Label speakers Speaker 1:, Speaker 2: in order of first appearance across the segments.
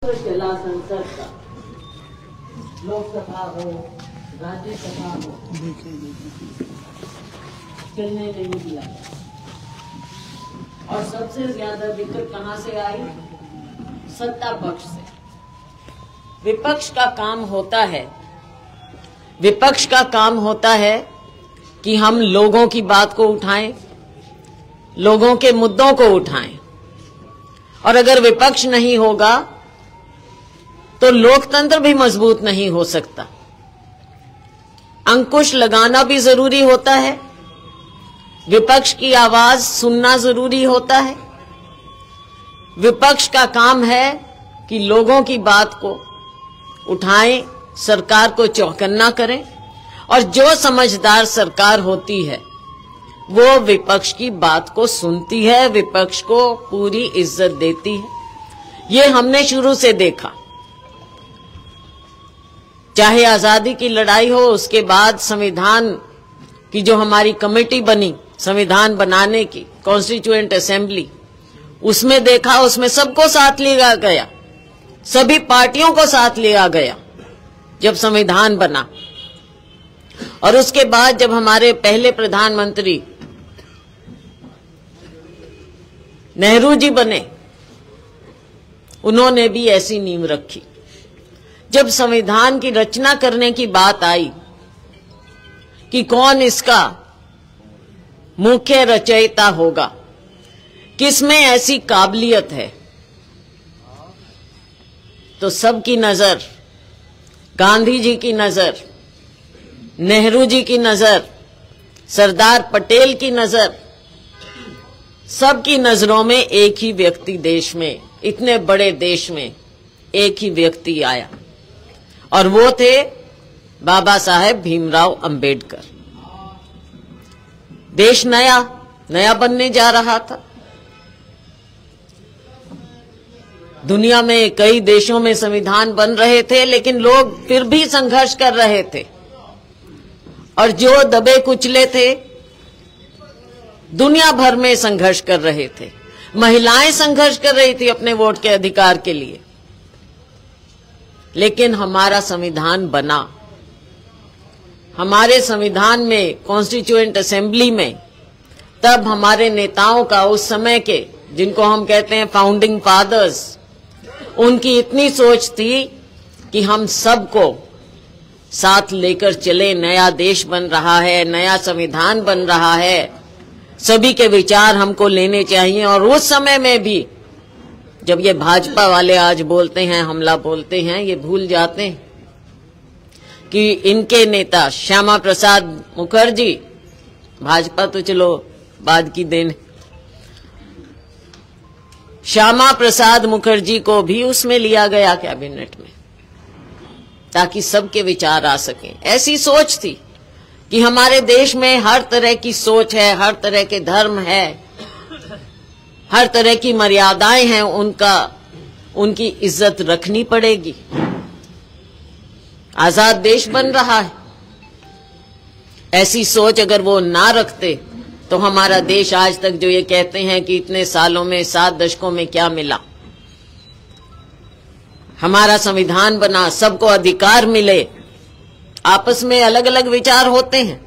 Speaker 1: चला संसद का, लोकसभा हो राज्यसभा हो, चलने नहीं दिया। और सबसे ज्यादा दिक्कत कहां से आई? सत्ता पक्ष से। विपक्ष का काम होता है कि हम लोगों की बात को उठाएं, लोगों के मुद्दों को उठाएं। और अगर विपक्ष नहीं होगा तो लोकतंत्र भी मजबूत नहीं हो सकता। अंकुश लगाना भी जरूरी होता है, विपक्ष की आवाज सुनना जरूरी होता है। विपक्ष का काम है कि लोगों की बात को उठाएं, सरकार को चौकन्ना करें, और जो समझदार सरकार होती है वो विपक्ष की बात को सुनती है, विपक्ष को पूरी इज्जत देती है। ये हमने शुरू से देखा, चाहे आजादी की लड़ाई हो, उसके बाद संविधान की जो हमारी कमेटी बनी संविधान बनाने की, कॉन्स्टिट्यूएंट असेंबली, उसमें देखा, उसमें सबको साथ लिया गया, सभी पार्टियों को साथ लिया गया जब संविधान बना। और उसके बाद जब हमारे पहले प्रधानमंत्री नेहरू जी बने, उन्होंने भी ऐसी नींव रखी। जब संविधान की रचना करने की बात आई कि कौन इसका मुख्य रचयिता होगा, किसमें ऐसी काबिलियत है, तो सबकी नजर, गांधी जी की नजर, नेहरू जी की नजर, सरदार पटेल की नजर, सबकी नजरों में एक ही व्यक्ति, देश में, इतने बड़े देश में एक ही व्यक्ति आया, और वो थे बाबा साहेब भीमराव अंबेडकर। देश नया बनने जा रहा था। दुनिया में कई देशों में संविधान बन रहे थे, लेकिन लोग फिर भी संघर्ष कर रहे थे, और जो दबे कुचले थे दुनिया भर में संघर्ष कर रहे थे। महिलाएं संघर्ष कर रही थी अपने वोट के अधिकार के लिए, लेकिन हमारा संविधान बना। हमारे संविधान में, कॉन्स्टिट्यूएंट असेंबली में, तब हमारे नेताओं का, उस समय के, जिनको हम कहते हैं फाउंडिंग फादर्स, उनकी इतनी सोच थी कि हम सबको साथ लेकर चले। नया देश बन रहा है, नया संविधान बन रहा है, सभी के विचार हमको लेने चाहिए। और उस समय में भी जब ये भाजपा वाले आज बोलते हैं, हमला बोलते हैं, ये भूल जाते हैं कि इनके नेता श्यामा प्रसाद मुखर्जी, भाजपा तो चलो बाद की देन, श्यामा प्रसाद मुखर्जी को भी उसमें लिया गया कैबिनेट में, ताकि सबके विचार आ सकें। ऐसी सोच थी कि हमारे देश में हर तरह की सोच है, हर तरह के धर्म है, हर तरह की मर्यादाएं हैं, उनकी इज्जत रखनी पड़ेगी। आजाद देश बन रहा है, ऐसी सोच अगर वो ना रखते तो हमारा देश आज तक, जो ये कहते हैं कि इतने सालों में, 7 दशकों में क्या मिला, हमारा संविधान बना, सबको अधिकार मिले। आपस में अलग अलग विचार होते हैं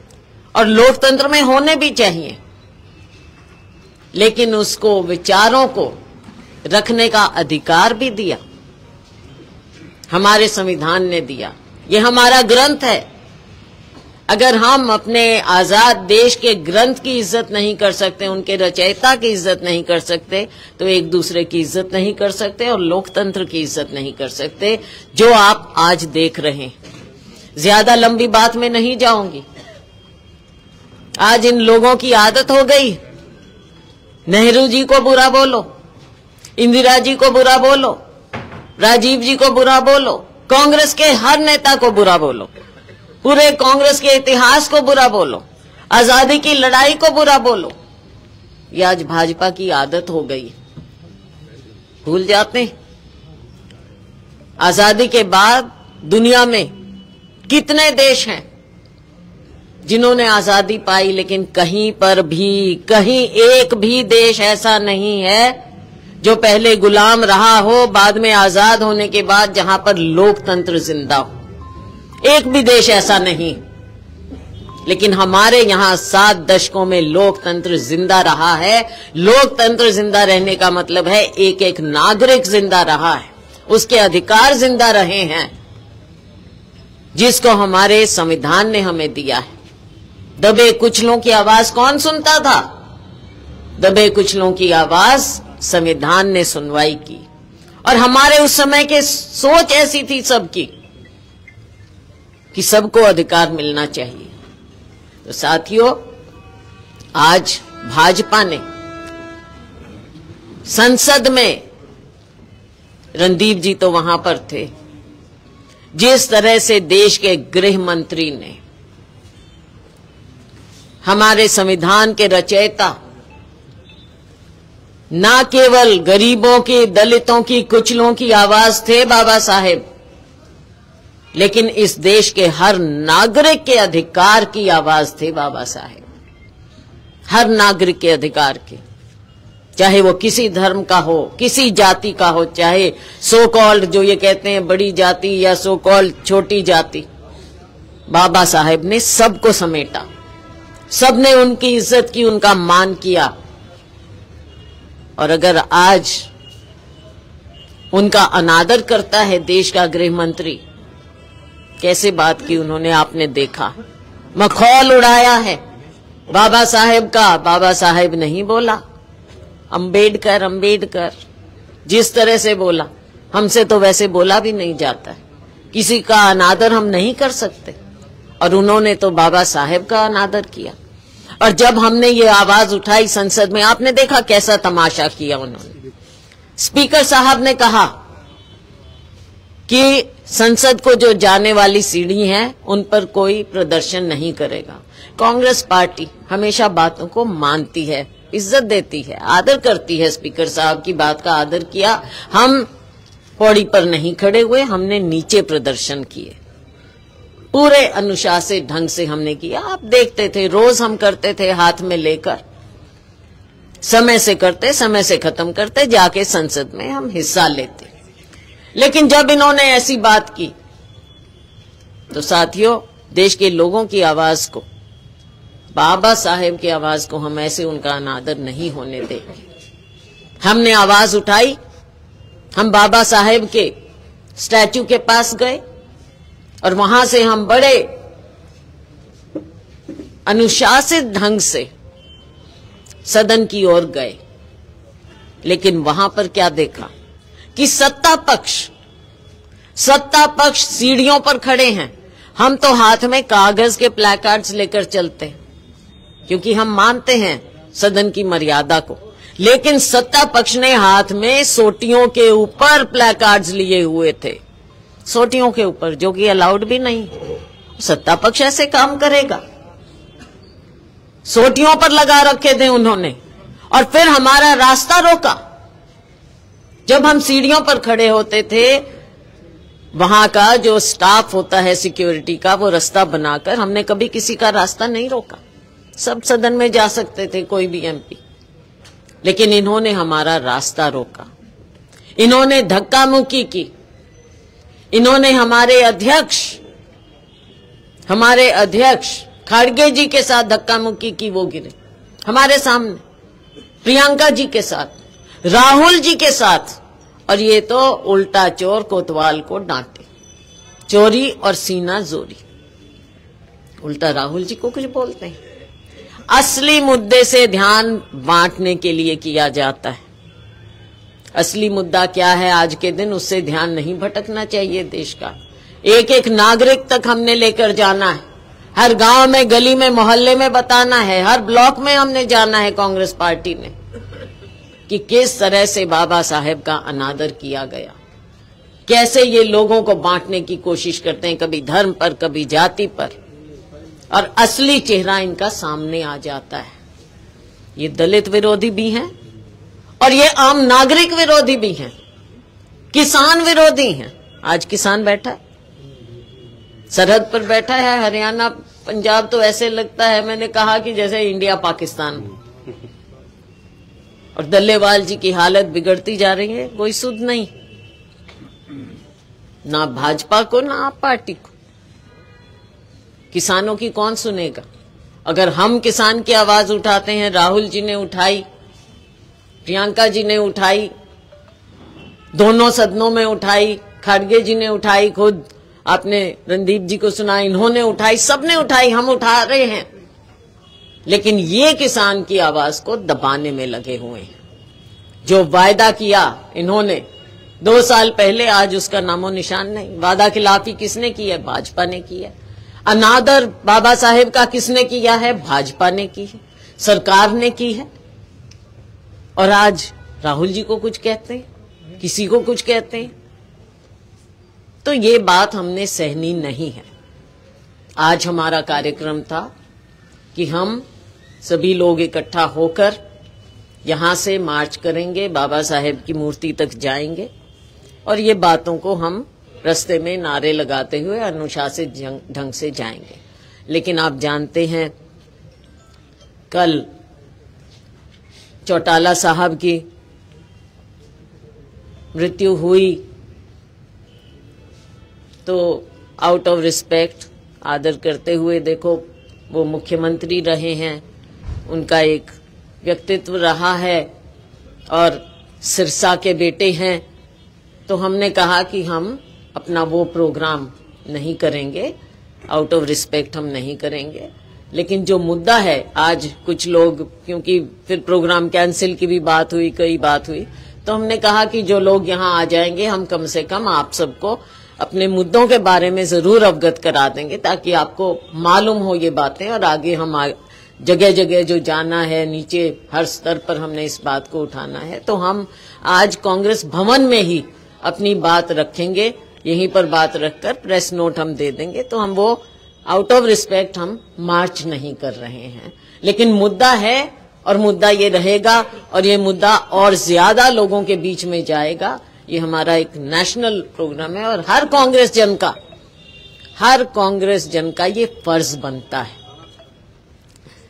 Speaker 1: और लोकतंत्र में होने भी चाहिए, लेकिन उसको, विचारों को रखने का अधिकार भी दिया, हमारे संविधान ने दिया। ये हमारा ग्रंथ है। अगर हम अपने आजाद देश के ग्रंथ की इज्जत नहीं कर सकते, उनके रचयिता की इज्जत नहीं कर सकते, तो एक दूसरे की इज्जत नहीं कर सकते और लोकतंत्र की इज्जत नहीं कर सकते, जो आप आज देख रहे हैं। ज्यादा लंबी बात में नहीं जाऊंगी। आज इन लोगों की आदत हो गई, नेहरू जी को बुरा बोलो, इंदिरा जी को बुरा बोलो, राजीव जी को बुरा बोलो, कांग्रेस के हर नेता को बुरा बोलो, पूरे कांग्रेस के इतिहास को बुरा बोलो, आजादी की लड़ाई को बुरा बोलो। ये आज भाजपा की आदत हो गई। भूल जाते हैं आजादी के बाद दुनिया में कितने देश हैं जिन्होंने आजादी पाई, लेकिन कहीं पर भी, कहीं एक भी देश ऐसा नहीं है जो पहले गुलाम रहा हो, बाद में आजाद होने के बाद जहां पर लोकतंत्र जिंदा हो। एक भी देश ऐसा नहीं, लेकिन हमारे यहां 7 दशकों में लोकतंत्र जिंदा रहा है। लोकतंत्र जिंदा रहने का मतलब है एक एक नागरिक जिंदा रहा है, उसके अधिकार जिंदा रहे हैं, जिसको हमारे संविधान ने हमें दिया है। दबे कुचलों की आवाज कौन सुनता था? दबे कुचलों की आवाज संविधान ने सुनवाई की। और हमारे उस समय के सोच ऐसी थी सबकी कि सबको अधिकार मिलना चाहिए। तो साथियों, आज भाजपा ने संसद में, रणदीप जी तो वहां पर थे, जिस तरह से देश के गृह मंत्री ने, हमारे संविधान के रचयिता, ना केवल गरीबों की, दलितों की, कुचलों की आवाज थे बाबा साहेब, लेकिन इस देश के हर नागरिक के अधिकार की आवाज थे बाबा साहेब। हर नागरिक के अधिकार की, चाहे वो किसी धर्म का हो, किसी जाति का हो, चाहे सो कॉल्ड, जो ये कहते हैं बड़ी जाति, या सो कॉल्ड छोटी जाति, बाबा साहेब ने सबको समेटा। सबने उनकी इज्जत की, उनका मान किया। और अगर आज उनका अनादर करता है देश का गृह मंत्री, कैसे बात की उन्होंने, आपने देखा, मखौल उड़ाया है बाबा साहेब का। बाबा साहेब नहीं बोला, अंबेडकर अंबेडकर जिस तरह से बोला, हमसे तो वैसे बोला भी नहीं जाता है। किसी का अनादर हम नहीं कर सकते, और उन्होंने तो बाबा साहेब का अनादर किया। और जब हमने ये आवाज उठाई संसद में, आपने देखा कैसा तमाशा किया उन्होंने। स्पीकर साहब ने कहा कि संसद को जो जाने वाली सीढ़ी है उन पर कोई प्रदर्शन नहीं करेगा। कांग्रेस पार्टी हमेशा बातों को मानती है, इज्जत देती है, आदर करती है। स्पीकर साहब की बात का आदर किया। हम पौड़ी पर नहीं खड़े हुए, हमने नीचे प्रदर्शन किए, पूरे अनुशासित ढंग से हमने किया। आप देखते थे, रोज हम करते थे, हाथ में लेकर, समय से करते, समय से खत्म करते, जाके संसद में हम हिस्सा लेते। लेकिन जब इन्होंने ऐसी बात की तो साथियों, देश के लोगों की आवाज को, बाबा साहेब की आवाज को हम ऐसे उनका अनादर नहीं होने देंगे। हमने आवाज उठाई, हम बाबा साहेब के स्टैच्यू के पास गए और वहां से हम बड़े अनुशासित ढंग से सदन की ओर गए। लेकिन वहां पर क्या देखा कि सत्ता पक्ष सीढ़ियों पर खड़े हैं। हम तो हाथ में कागज के प्लेकार्ड्स लेकर चलते हैं, क्योंकि हम मानते हैं सदन की मर्यादा को। लेकिन सत्ता पक्ष ने हाथ में सोटियों के ऊपर प्लेकार्ड्स लिए हुए थे, सोटियों के ऊपर, जो कि अलाउड भी नहीं। सत्ता पक्ष ऐसे काम करेगा? सोटियों पर लगा रखे थे उन्होंने, और फिर हमारा रास्ता रोका। जब हम सीढ़ियों पर खड़े होते थे, वहां का जो स्टाफ होता है सिक्योरिटी का, वो रास्ता बनाकर, हमने कभी किसी का रास्ता नहीं रोका। सब सदन में जा सकते थे, कोई भी एमपी। लेकिन इन्होंने हमारा रास्ता रोका, इन्होंने धक्का मुक्की की, इन्होंने हमारे अध्यक्ष खड़गे जी के साथ धक्का मुक्की की। वो गिरे हमारे सामने, प्रियंका जी के साथ, राहुल जी के साथ, और ये तो उल्टा चोर कोतवाल को डांटे, चोरी और सीना जोरी। उल्टा राहुल जी को कुछ बोलते हैं। असली मुद्दे से ध्यान बांटने के लिए किया जाता है। असली मुद्दा क्या है आज के दिन, उससे ध्यान नहीं भटकना चाहिए देश का। एक एक नागरिक तक हमने लेकर जाना है, हर गांव में, गली में, मोहल्ले में बताना है, हर ब्लॉक में हमने जाना है कांग्रेस पार्टी ने, कि किस तरह से बाबा साहेब का अनादर किया गया, कैसे ये लोगों को बांटने की कोशिश करते हैं, कभी धर्म पर, कभी जाति पर, और असली चेहरा इनका सामने आ जाता है। ये दलित विरोधी भी हैं और ये आम नागरिक विरोधी भी हैं, किसान विरोधी हैं। आज किसान बैठा है, सरहद पर बैठा है, हरियाणा पंजाब, तो ऐसे लगता है, मैंने कहा कि जैसे इंडिया पाकिस्तान। और दल्लेवाल जी की हालत बिगड़ती जा रही है, कोई सुध नहीं, ना भाजपा को ना आप पार्टी को। किसानों की कौन सुनेगा? अगर हम किसान की आवाज उठाते हैं, राहुल जी ने उठाई, प्रियंका जी ने उठाई, दोनों सदनों में उठाई, खड़गे जी ने उठाई, खुद आपने रणदीप जी को सुना, इन्होंने उठाई, सबने उठाई, हम उठा रहे हैं, लेकिन ये किसान की आवाज को दबाने में लगे हुए हैं। जो वायदा किया इन्होंने 2 साल पहले, आज उसका नामो निशान नहीं। वादा खिलाफी किसने की है? भाजपा ने की है। अनादर बाबा साहेब का किसने किया है? भाजपा ने की है, सरकार ने की है। और आज राहुल जी को कुछ कहते हैं, किसी को कुछ कहते हैं, तो ये बात हमने सहनी नहीं है। आज हमारा कार्यक्रम था कि हम सभी लोग इकट्ठा होकर यहां से मार्च करेंगे, बाबा साहेब की मूर्ति तक जाएंगे और ये बातों को हम रास्ते में नारे लगाते हुए अनुशासित ढंग से जाएंगे। लेकिन आप जानते हैं, कल चौटाला साहब की मृत्यु हुई, तो आउट ऑफ रिस्पेक्ट, आदर करते हुए, देखो वो मुख्यमंत्री रहे हैं, उनका एक व्यक्तित्व रहा है और सिरसा के बेटे हैं, तो हमने कहा कि हम अपना वो प्रोग्राम नहीं करेंगे, आउट ऑफ रिस्पेक्ट हम नहीं करेंगे। लेकिन जो मुद्दा है, आज कुछ लोग, क्योंकि फिर प्रोग्राम कैंसिल की भी बात हुई, कई बात हुई, तो हमने कहा कि जो लोग यहाँ आ जाएंगे, हम कम से कम आप सबको अपने मुद्दों के बारे में जरूर अवगत करा देंगे, ताकि आपको मालूम हो ये बातें, और आगे हम जगह जगह जो जाना है, नीचे हर स्तर पर हमने इस बात को उठाना है। तो हम आज कांग्रेस भवन में ही अपनी बात रखेंगे, यहीं पर बात रखकर प्रेस नोट हम दे देंगे। तो हम वो आउट ऑफ रिस्पेक्ट हम मार्च नहीं कर रहे हैं, लेकिन मुद्दा है और मुद्दा ये रहेगा, और ये मुद्दा और ज्यादा लोगों के बीच में जाएगा। ये हमारा एक नेशनल प्रोग्राम है और हर कांग्रेस जन का ये फर्ज बनता है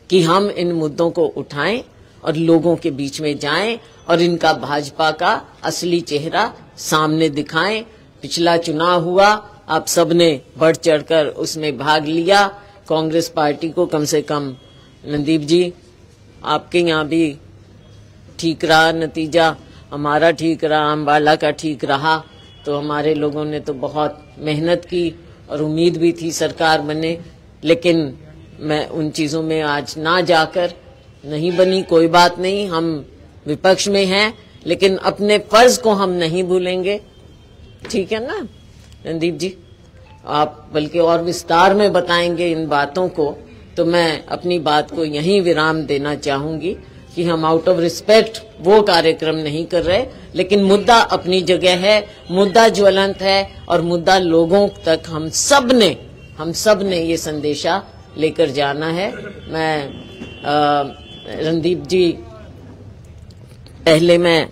Speaker 1: कि हम इन मुद्दों को उठाएं और लोगों के बीच में जाएं और इनका भाजपा का असली चेहरा सामने दिखाएं। पिछला चुनाव हुआ, आप सबने बढ़ चढ़कर उसमें भाग लिया। कांग्रेस पार्टी को कम से कम, रणदीप जी आपके यहाँ भी ठीक रहा नतीजा, हमारा ठीक रहा, अम्बाला का ठीक रहा, तो हमारे लोगों ने तो बहुत मेहनत की और उम्मीद भी थी सरकार बने, लेकिन मैं उन चीजों में आज ना जाकर, नहीं बनी, कोई बात नहीं, हम विपक्ष में हैं, लेकिन अपने फर्ज को हम नहीं भूलेंगे। ठीक है ना रणदीप जी? आप बल्कि और विस्तार में बताएंगे इन बातों को, तो मैं अपनी बात को यहीं विराम देना चाहूंगी कि हम आउट ऑफ रिस्पेक्ट वो कार्यक्रम नहीं कर रहे, लेकिन मुद्दा अपनी जगह है, मुद्दा ज्वलंत है और मुद्दा लोगों तक हम सब ने ये संदेशा लेकर जाना है। मैं रणदीप जी, पहले मैं